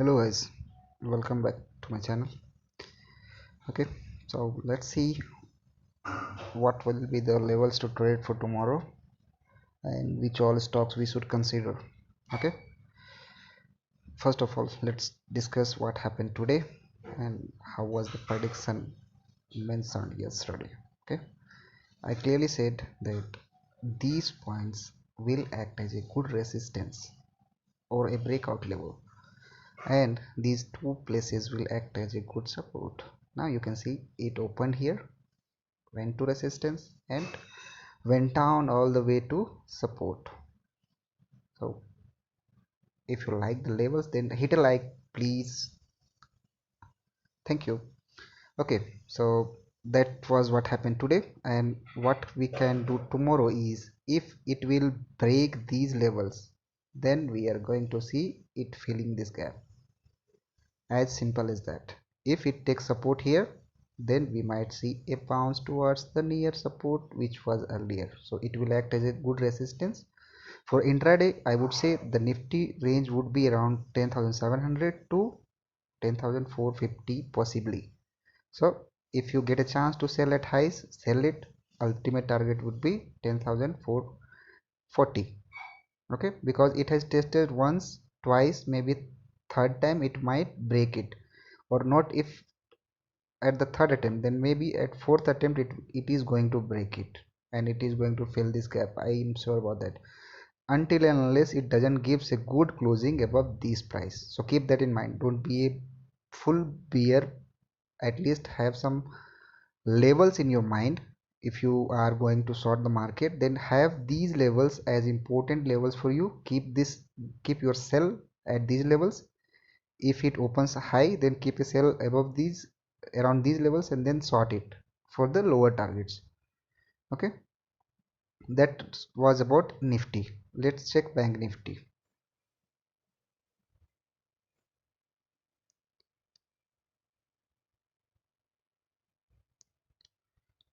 Hello guys, welcome back to my channel. Okay, so let's see what will be the levels to trade for tomorrow and which all stocks we should consider. Okay, first of all, let's discuss what happened today and how was the prediction mentioned yesterday. Okay, I clearly said that these points will act as a good resistance or a breakout level, and these two places will act as a good support. Now you can see it opened here, went to resistance, and went down all the way to support. So if you like the levels, then hit a like, please. Thank you. Okay, so that was what happened today, and what we can do tomorrow is, if it will break these levels, then we are going to see it filling this gap. As simple as that. If it takes support here, then we might see a bounce towards the near support which was earlier, so it will act as a good resistance. For intraday, I would say the Nifty range would be around 10,700 to 10,450 possibly. So if you get a chance to sell at highs, sell it. Ultimate target would be 10,440. Okay, because it has tested once, twice, maybe third time it might break it, or not. If at the third attempt, then maybe at fourth attempt it is going to break it, and it is going to fill this gap. I am sure about that, until and unless it doesn't gives a good closing above this price. So keep that in mind. Don't be a full bear. At least have some levels in your mind. If you are going to short the market, then have these levels as important levels for you. Keep your sell at these levels. If it opens high, then keep a sell above these, around these levels, and then short it for the lower targets. Okay, that was about Nifty. Let's check Bank Nifty.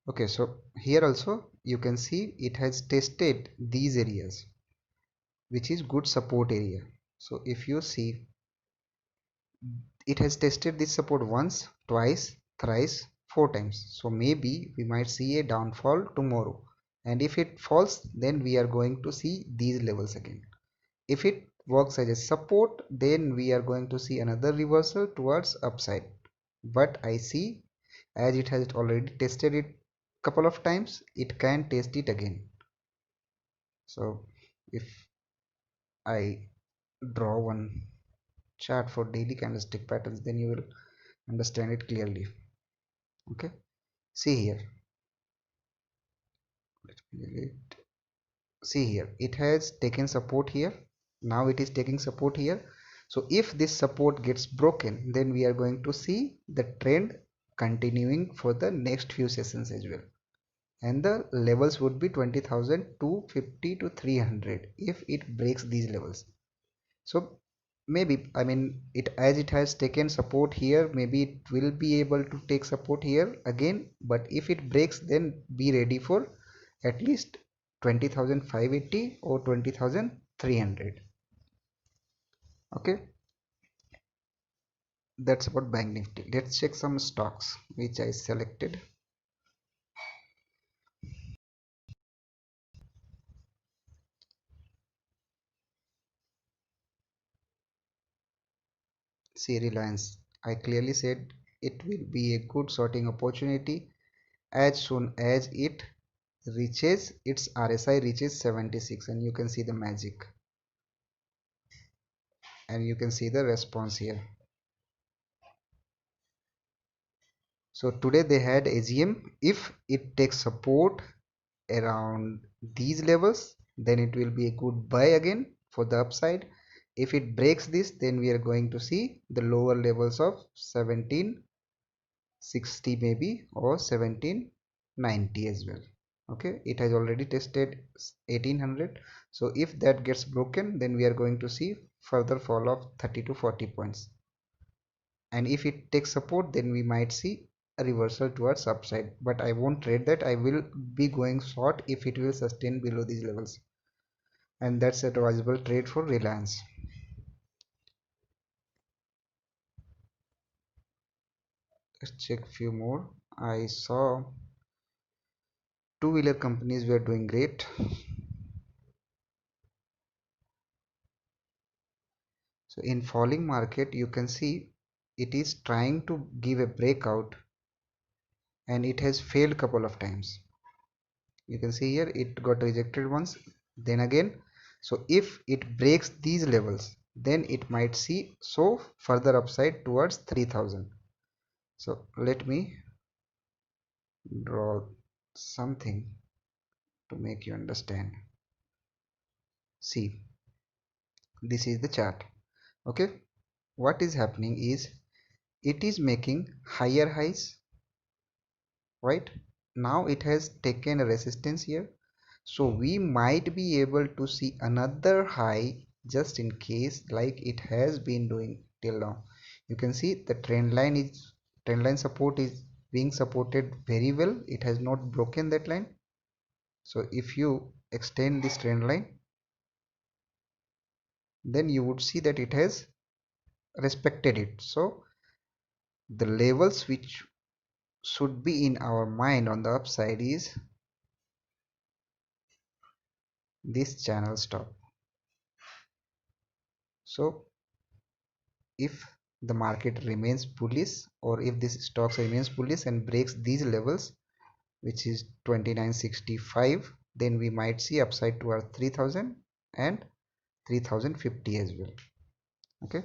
Okay, so here also you can see it has tested these areas, which is good support area. So if you see, it has tested this support once, twice, thrice, four times. So maybe we might see a downfall tomorrow, and if it falls, then we are going to see these levels again. If it works as a support, then we are going to see another reversal towards upside. But I see, as it has already tested it couple of times, it can test it again. So if I draw one chart for daily candlestick patterns, then you will understand it clearly. Okay, see here. Let me delete. See here, it has taken support here. Now it is taking support here. So if this support gets broken, then we are going to see the trend continuing for the next few sessions as well, and the levels would be 20,250 to 300 if it breaks these levels. So maybe, I mean, it, as it has taken support here, maybe it will be able to take support here again, but if it breaks, then be ready for at least 20,580 or 20,300. Okay, that's about Bank Nifty. Let's check some stocks which I selected. See, Reliance, I clearly said it will be a good sorting opportunity as soon as it reaches its RSI reaches 76, and you can see the magic, and you can see the response here. So today they had AGM. If it takes support around these levels, then it will be a good buy again for the upside. If it breaks this, then we are going to see the lower levels of 1760 maybe, or 1790 as well. Okay, it has already tested 1800. So if that gets broken, then we are going to see further fall of 30 to 40 points, and if it takes support, then we might see a reversal towards upside, but I won't trade that. I will be going short if it will sustain below these levels, and that's a advisable trade for Reliance. let's check few more. I saw two-wheeler companies were doing great. So in falling market, you can see it is trying to give a breakout and it has failed couple of times. You can see here it got rejected once, then again. So if it breaks these levels, then it might see so further upside towards 3000. So let me draw something to make you understand. See, this is the chart. Okay, what is happening is it is making higher highs, right? Now it has taken a resistance here, so we might be able to see another high just in case, like it has been doing till now. You can see the trend line support is being supported very well. It has not broken that line. So if you extend this trend line, then you would see that it has respected it. So the levels which should be in our mind on the upside is this channel stop. So if the market remains bullish, or if this stocks remains bullish and breaks these levels, which is 2965, then we might see upside to our 3000 and 3050 as well. Okay,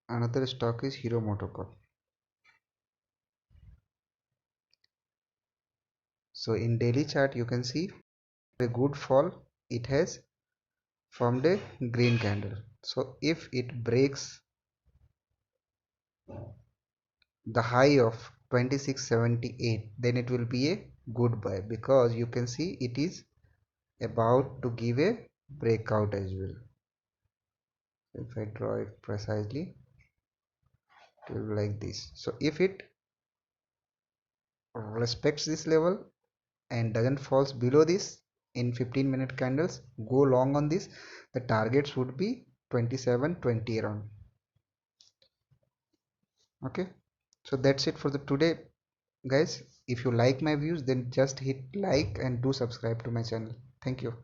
another stock is Hero MotoCorp. So in daily chart you can see a good fall. It has formed a green candle. So if it breaks the high of 2678, then it will be a good buy, because you can see it is about to give a breakout as well. If I draw it precisely, it will be like this. So if it respects this level and doesn't falls below this in 15-minute candles, go long on this. The targets would be 2720 around. Okay, so that's it for the today, guys. If you like my views, then just hit like and do subscribe to my channel. Thank you.